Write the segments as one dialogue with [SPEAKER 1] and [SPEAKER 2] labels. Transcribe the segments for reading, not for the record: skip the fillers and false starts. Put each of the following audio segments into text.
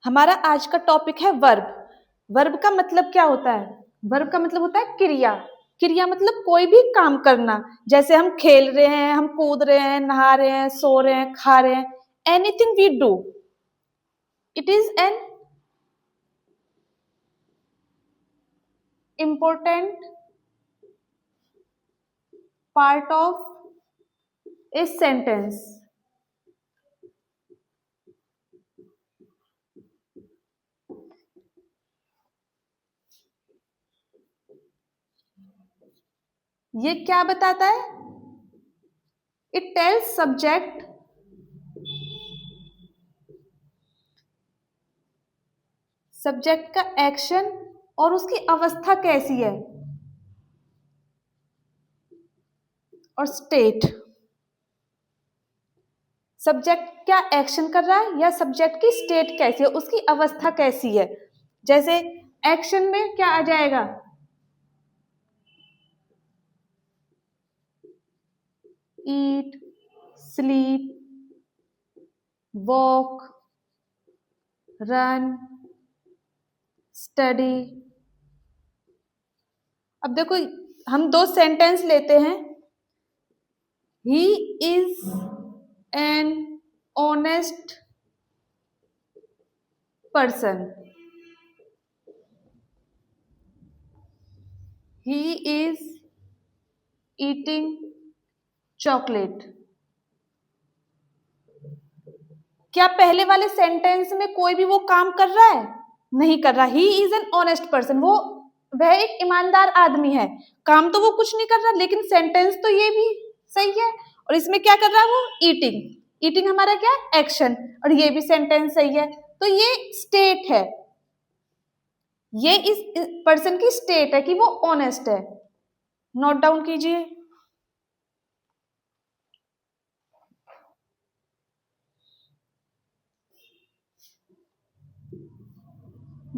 [SPEAKER 1] हमारा आज का टॉपिक है वर्ब। वर्ब का मतलब क्या होता है? वर्ब का मतलब होता है क्रिया। क्रिया मतलब कोई भी काम करना, जैसे हम खेल रहे हैं, हम कूद रहे हैं, नहा रहे हैं, सो रहे हैं, खा रहे हैं, anything we do, it is an important part of a sentence. ये क्या बताता है? इट टेल्स सब्जेक्ट सब्जेक्ट का एक्शन और उसकी अवस्था कैसी है, और स्टेट सब्जेक्ट क्या एक्शन कर रहा है या सब्जेक्ट की स्टेट कैसी है, उसकी अवस्था कैसी है। जैसे एक्शन में क्या आ जाएगा? ईट, स्लीप, वॉक, रन, स्टडी। अब देखो, हम दो सेंटेंस लेते हैं। He is an honest person, he is eating chocolate. क्या पहले वाले सेंटेंस में कोई भी वो काम कर रहा है? नहीं कर रहा। He is an honest person, वह एक ईमानदार आदमी है। काम तो वो कुछ नहीं कर रहा, लेकिन सेंटेंस तो ये भी सही है। और इसमें क्या कर रहा है वो? ईटिंग। ईटिंग हमारा क्या? एक्शन। और ये भी सेंटेंस सही है, तो ये स्टेट है। ये इस पर्सन की स्टेट है कि वो ऑनेस्ट है। नोट डाउन कीजिए।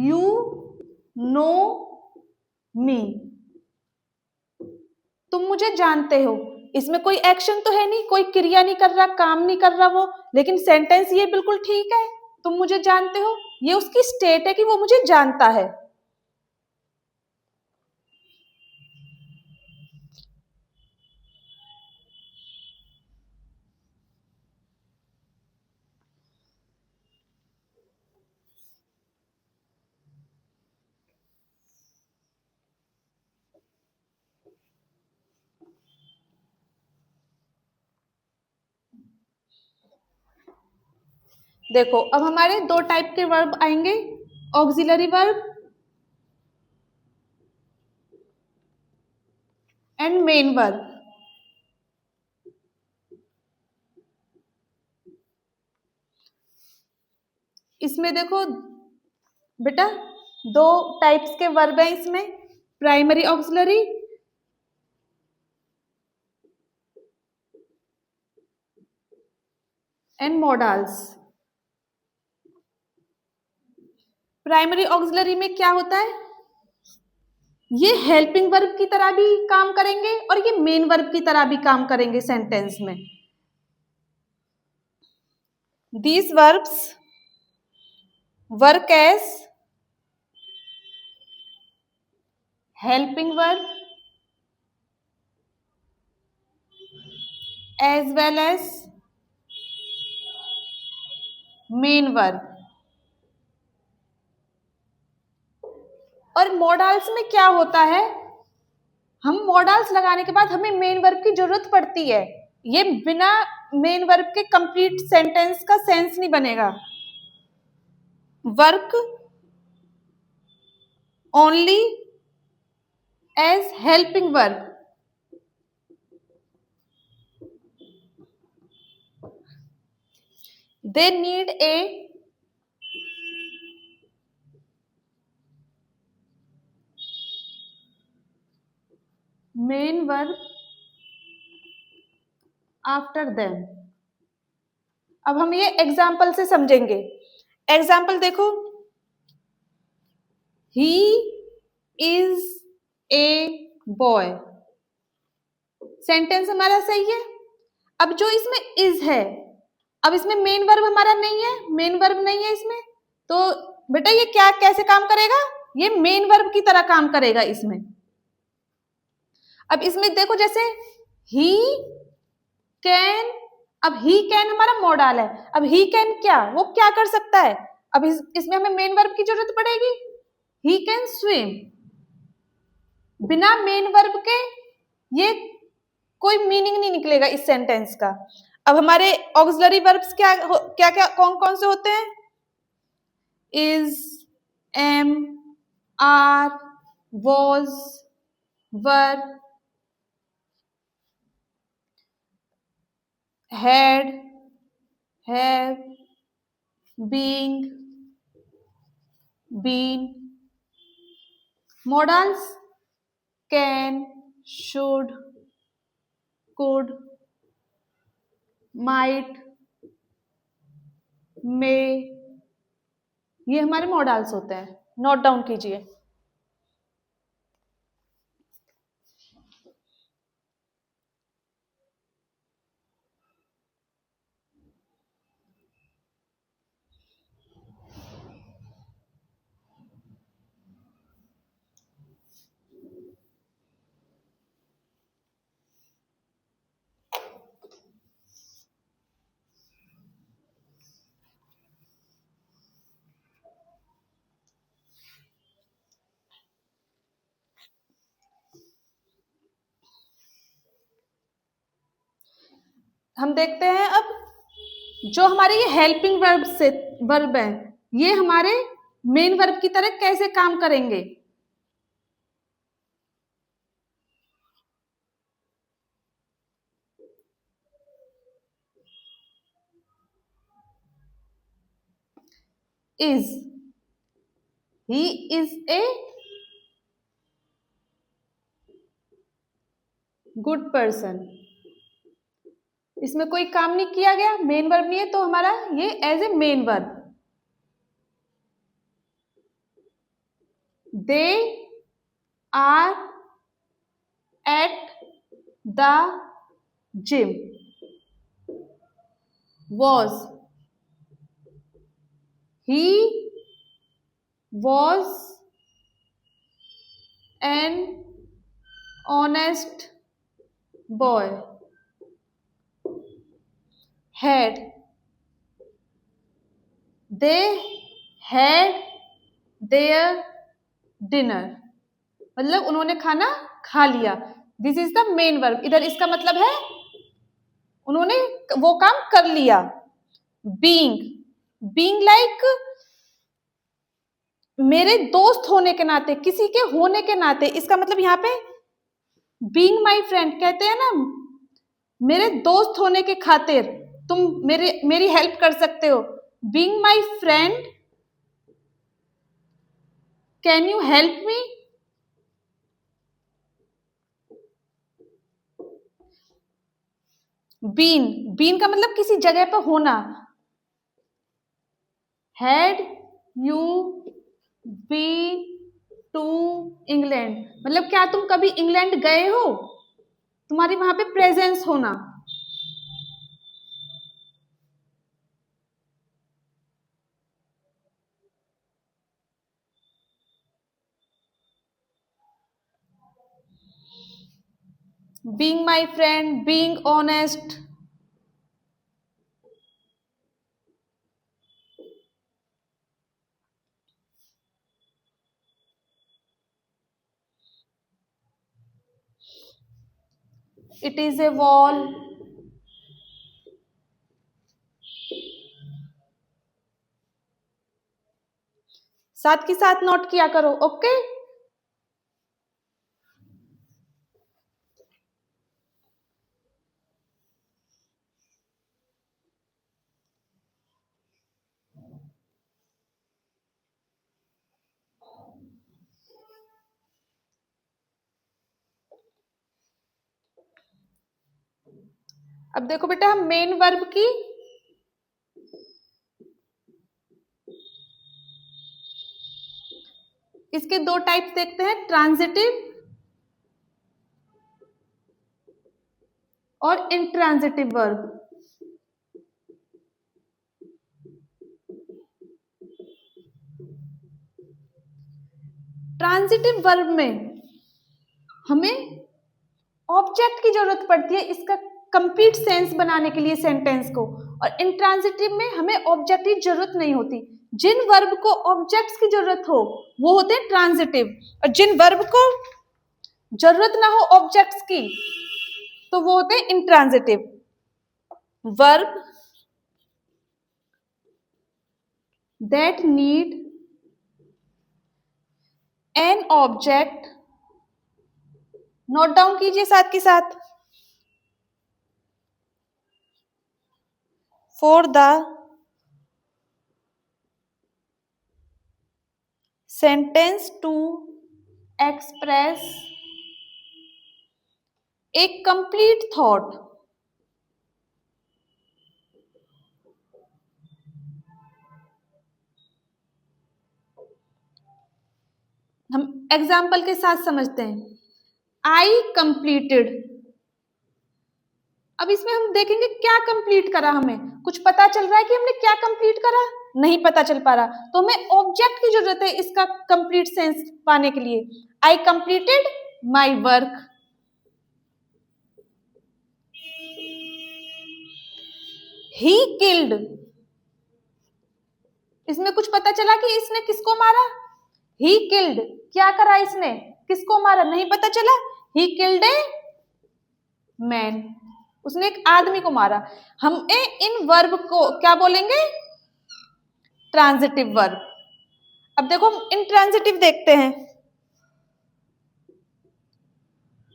[SPEAKER 1] यू नो मी, तुम मुझे जानते हो। इसमें कोई एक्शन तो है नहीं, कोई क्रिया नहीं कर रहा, काम नहीं कर रहा वो, लेकिन सेंटेंस ये बिल्कुल ठीक है। तुम मुझे जानते हो, ये उसकी स्टेट है कि वो मुझे जानता है। देखो, अब हमारे दो टाइप के वर्ब आएंगे, auxiliary verb and main verb. इसमें देखो बेटा, दो टाइप्स के वर्ब हैं इसमें, primary auxiliary and models. Primary auxiliary में क्या होता है? ये हेल्पिंग वर्ब की तरह भी काम करेंगे और ये मेन वर्ब की तरह भी काम करेंगे सेंटेंस में। These verbs work as helping verb as well as main verb। और मॉडल्स में क्या होता है? हम मॉडल्स लगाने के बाद हमें मेन वर्ब की जरूरत पड़ती है। ये बिना मेन वर्ब के कंप्लीट सेंटेंस का सेंस नहीं बनेगा। Work only as helping verb. They need a main verb after them. अब हम ये एग्जाम्पल से समझेंगे। एग्जाम्पल देखो, he is a boy. Sentence हमारा सही है। अब जो इसमें इज है, अब इसमें मेन वर्ब हमारा नहीं है, मेन वर्ब नहीं है इसमें, तो बेटा ये क्या कैसे काम करेगा, ये मेन वर्ब की तरह काम करेगा इसमें। अब इसमें देखो जैसे ही कैन, अब ही कैन हमारा मॉडल है, अब ही कैन क्या, वो क्या कर सकता है, अब इसमें हमें मेन वर्ब की जरूरत पड़ेगी, ही कैन स्विम। बिना मेन वर्ब के ये कोई मीनिंग नहीं निकलेगा इस सेंटेंस का। अब हमारे ऑक्सिलरी वर्ब्स क्या क्या कौन कौन से होते हैं, is, am, are, was, were, had, have, being, been. Models can, should, could, might, may, ये हमारे मॉडल्स होते हैं, नोट डाउन कीजिए। हम देखते हैं अब जो हमारे ये हेल्पिंग वर्ब है, ये हमारे मेन वर्ब की तरह कैसे काम करेंगे। Is, he is a good person, इसमें कोई काम नहीं किया गया, मेन वर्ब नहीं है, तो हमारा ये as a main verb. They are at the gym, was, he was an honest boy, had, they had their dinner, मतलब उन्होंने खाना खा लिया। This is the main verb, इधर इसका मतलब है उन्होंने वो काम कर लिया। बीइंग, बीइंग लाइक मेरे दोस्त होने के नाते, किसी के होने के नाते, इसका मतलब यहाँ पे बीइंग माई फ्रेंड कहते हैं ना, मेरे दोस्त होने के खातिर तुम मेरी हेल्प कर सकते हो। Being my friend can you help me, been, been का मतलब किसी जगह पर होना। Had you been to England, मतलब क्या तुम कभी इंग्लैंड गए हो, तुम्हारी वहां पे प्रेजेंस होना। Being my friend, being honest, it is a wall, साथ के साथ नोट किया करो, ओके। अब देखो बेटा हम मेन वर्ब की इसके दो टाइप्स देखते हैं, ट्रांजिटिव और इंट्रांजिटिव वर्ब। ट्रांजिटिव वर्ब में हमें ऑब्जेक्ट की जरूरत पड़ती है इसका कंप्लीट सेंस बनाने के लिए सेंटेंस को, और इंट्रांजिटिव में हमें ऑब्जेक्ट की जरूरत नहीं होती। जिन वर्ब को ऑब्जेक्ट्स की जरूरत हो वो होते हैं ट्रांजिटिव, और जिन वर्ब को जरूरत ना हो ऑब्जेक्ट्स की तो वो होते हैं intransitive. Verb that need an object, note down कीजिए साथ के साथ, for the sentence to express a complete thought. हम एग्जाम्पल के साथ समझते हैं। आई कंप्लीटेड, अब इसमें हम देखेंगे क्या कंप्लीट करा, हमें कुछ पता चल रहा है कि हमने क्या कंप्लीट करा, नहीं पता चल पा रहा, तो हमें ऑब्जेक्ट की जरूरत है इसका कंप्लीट सेंस पाने के लिए। I completed my work. He killed, इसमें कुछ पता चला कि इसने किसको मारा। ही किल्ड, क्या करा इसने, किसको मारा, नहीं पता चला। ही किल्ड ए मैन, उसने एक आदमी को मारा। हमें इन वर्ब को क्या बोलेंगे, ट्रांजिटिव वर्ब। अब देखो हम इंट्रांजिटिव देखते हैं।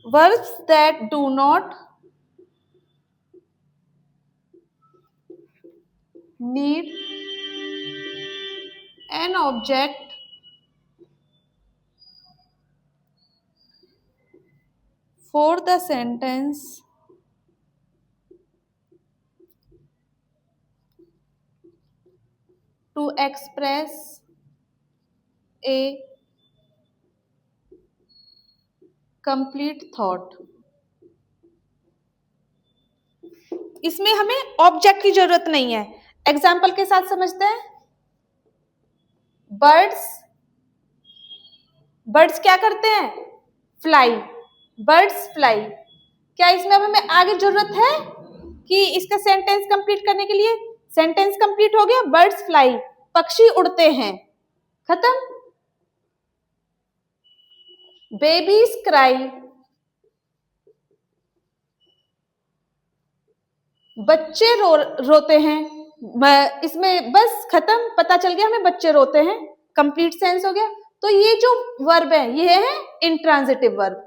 [SPEAKER 1] Verbs that do not need an object for the sentence to express a complete thought. इसमें हमें ऑब्जेक्ट की जरूरत नहीं है। एग्जाम्पल के साथ समझते हैं। बर्ड्स, बर्ड्स क्या करते हैं, फ्लाई, बर्ड्स फ्लाई। क्या इसमें अब हमें आगे जरूरत है कि इसका सेंटेंस कंप्लीट करने के लिए, सेंटेंस कंप्लीट हो गया, बर्ड्स फ्लाई, पक्षी उड़ते हैं, खत्म। बेबीज क्राई, बच्चे रोते हैं, इसमें बस खत्म, पता चल गया हमें बच्चे रोते हैं, कंप्लीट सेंस हो गया। तो ये जो वर्ब है ये है इंट्रांजिटिव वर्ब।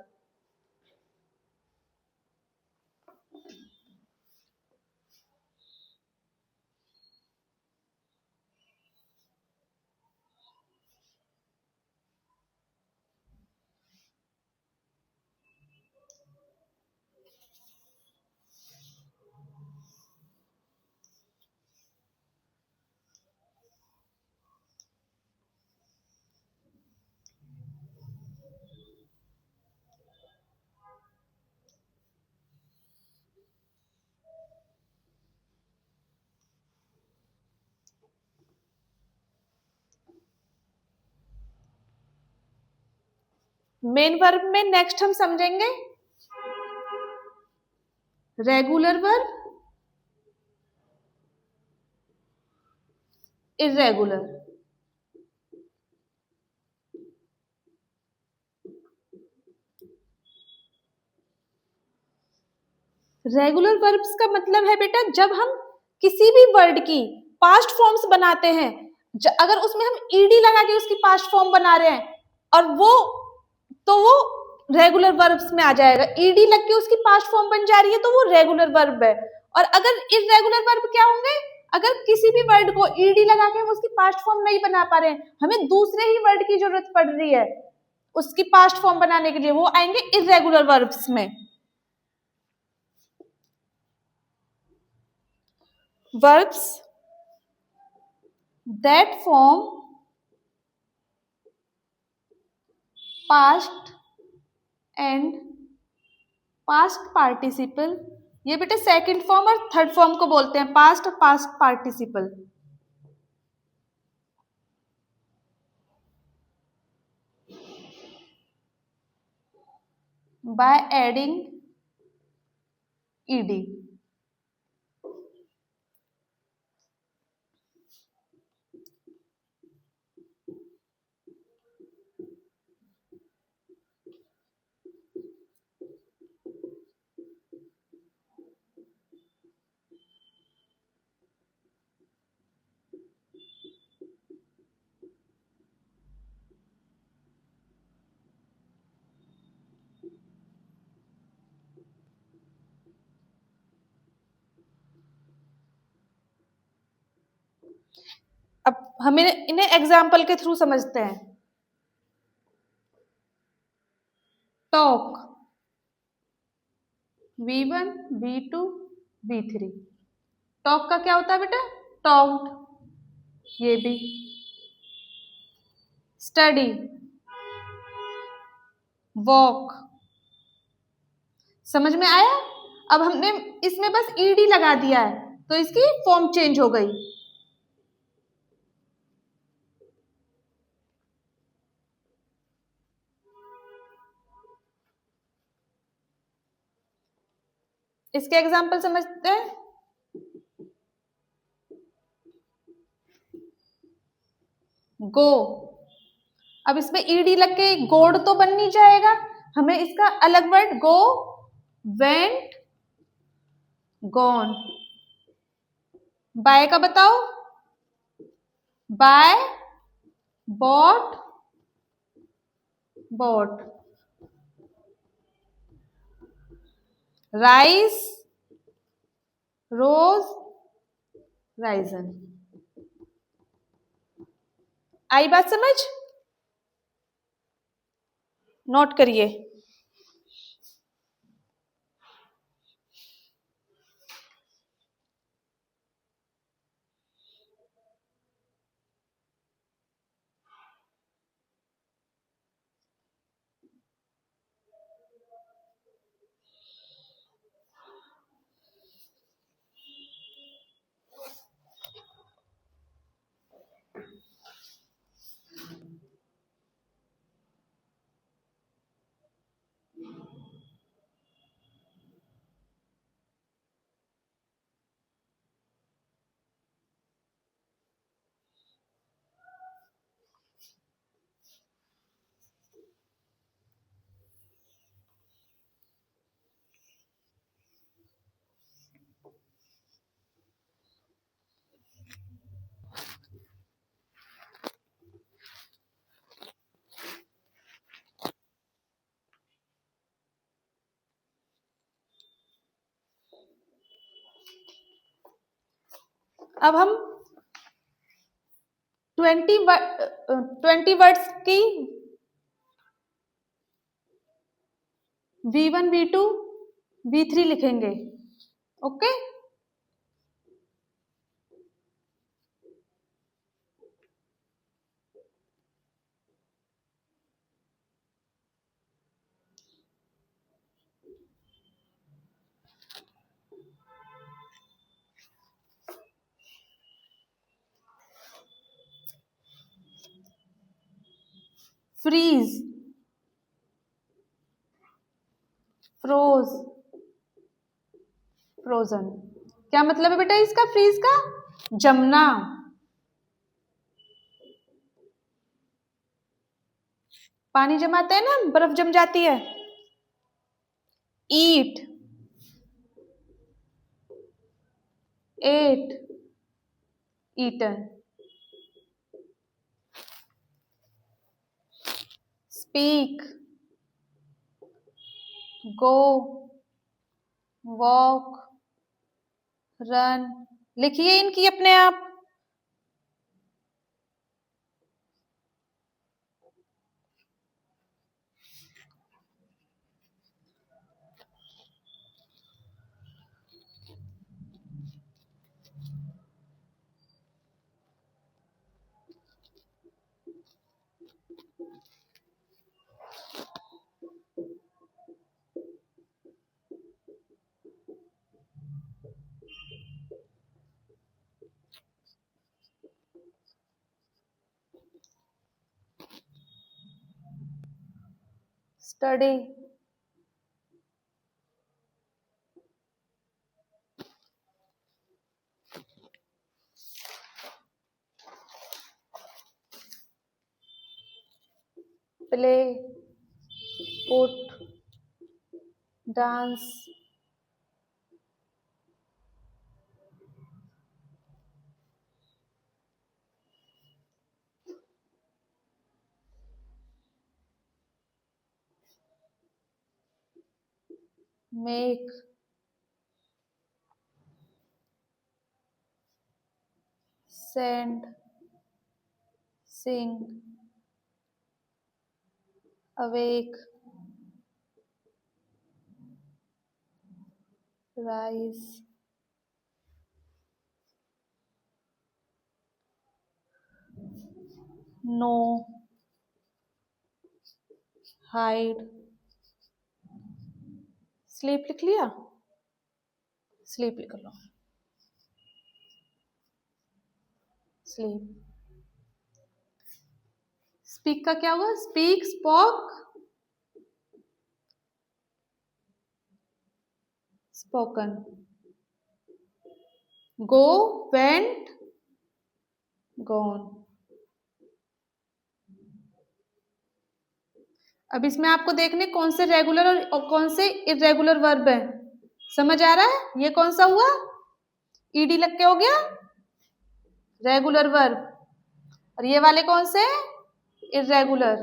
[SPEAKER 1] मेन वर्ब में नेक्स्ट हम समझेंगे regular verb, irregular. Regular verbs का मतलब है बेटा जब हम किसी भी वर्ड की पास्ट फॉर्म्स बनाते हैं, अगर उसमें हम ईडी लगा के उसकी पास्ट फॉर्म बना रहे हैं और वो रेगुलर वर्ब्स में आ जाएगा। ईडी लग के उसकी पास्ट फॉर्म बन जा रही है तो वो रेगुलर वर्ब है। और अगर इर्रेगुलर वर्ब क्या होंगे, अगर किसी भी वर्ड को ईडी लगा के हम उसकी पास्ट फॉर्म नहीं बना पा रहे हैं, हमें दूसरे ही वर्ड की जरूरत पड़ रही है उसकी पास्ट फॉर्म बनाने के लिए, वो आएंगे इर्रेगुलर वर्ब्स में। Verbs that form past and past participle, ये बेटा सेकंड फॉर्म और थर्ड फॉर्म को बोलते हैं पास्ट और past participle. by adding ed. अब हमें इन्हें एग्जाम्पल के थ्रू समझते हैं। Talk V1 V2 V3। Talk का क्या होता है बेटा? टॉक्ड, ये भी। Study, walk. समझ में आया? अब हमने इसमें बस ईडी लगा दिया है तो इसकी फॉर्म चेंज हो गई। इसके एग्जाम्पल समझते हैं। गो, अब इसमें ईडी लग के गोड तो बन नहीं जाएगा, हमें इसका अलग word go, went, gone. Buy का बताओ? Buy, bought, bought. Rise, rose, risen. आई बात समझ? नोट करिए। अब हम 20 वर्ड्स की V1 V2 V3 लिखेंगे। Okay, freeze, froze, frozen. क्या मतलब है बेटा इसका फ्रीज का? जमना। पानी जमाते हैं ना, बर्फ जम जाती है। Eat, ate, eaten. Speak, go, walk, run. लिखिए इनकी अपने आप। Study, play, put, dance, make, send, sing, awake, rise, know, hide, sleep लिख लिया, स्लीप लिख लो, स्लीप। स्पीक का क्या हुआ? Speak, spoke, spoken. Go, went, gone. अब इसमें आपको देखने कौन से रेगुलर और कौन से इरेगुलर वर्ब है। समझ आ रहा है? ये कौन सा हुआ? ईडी लग के हो गया रेगुलर वर्ब, और ये वाले कौन से? Irregular.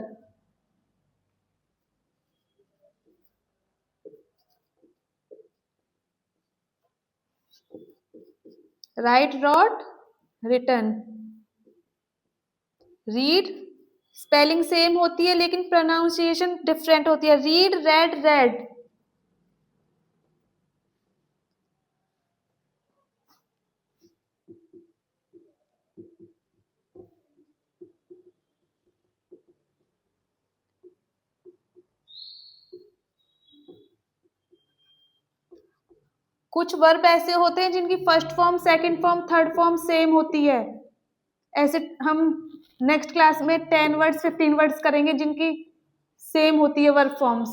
[SPEAKER 1] Write, wrote, written. Read, spelling same होती है लेकिन प्रोनाउंसिएशन डिफरेंट होती है। Read, read, read. कुछ वर्ब ऐसे होते हैं जिनकी first form, second form, third form same होती है। ऐसे हम नेक्स्ट क्लास में 10 वर्ड्स 15 वर्ड्स करेंगे जिनकी सेम होती है verb forms.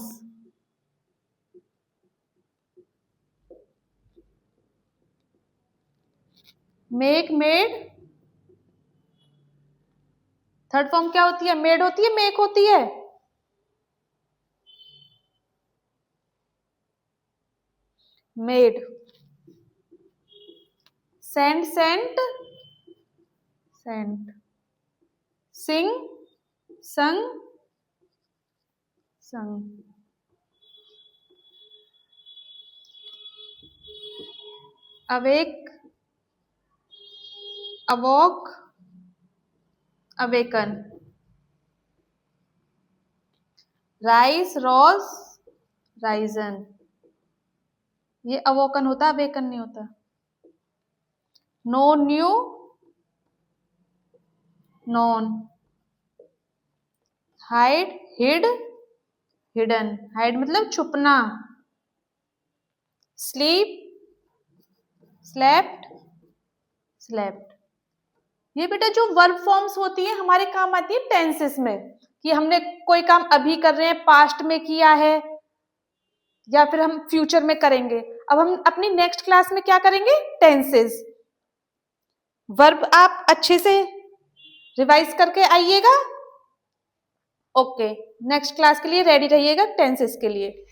[SPEAKER 1] Make, made. Third form क्या होती है? मेड होती है, मेक होती है? Made. Send, sent, sent. Sing, sang, sung. Awake, awoke, awaken. Rise, rose, risen. ये अवोकन होता है, अवेकन नहीं होता। Know, knew, known. Hide, hid, hidden. Hide मतलब छुपना। Sleep, slept, slept. ये बेटा जो वर्ब फॉर्म्स होती है हमारे काम आती है टेंसेस में, कि हमने कोई काम अभी कर रहे हैं, पास्ट में किया है, या फिर हम फ्यूचर में करेंगे। अब हम अपनी नेक्स्ट क्लास में क्या करेंगे? टेंसेस। वर्ब आप अच्छे से रिवाइज करके आइएगा। ओके, नेक्स्ट क्लास के लिए रेडी रहिएगा टेंसेस के लिए।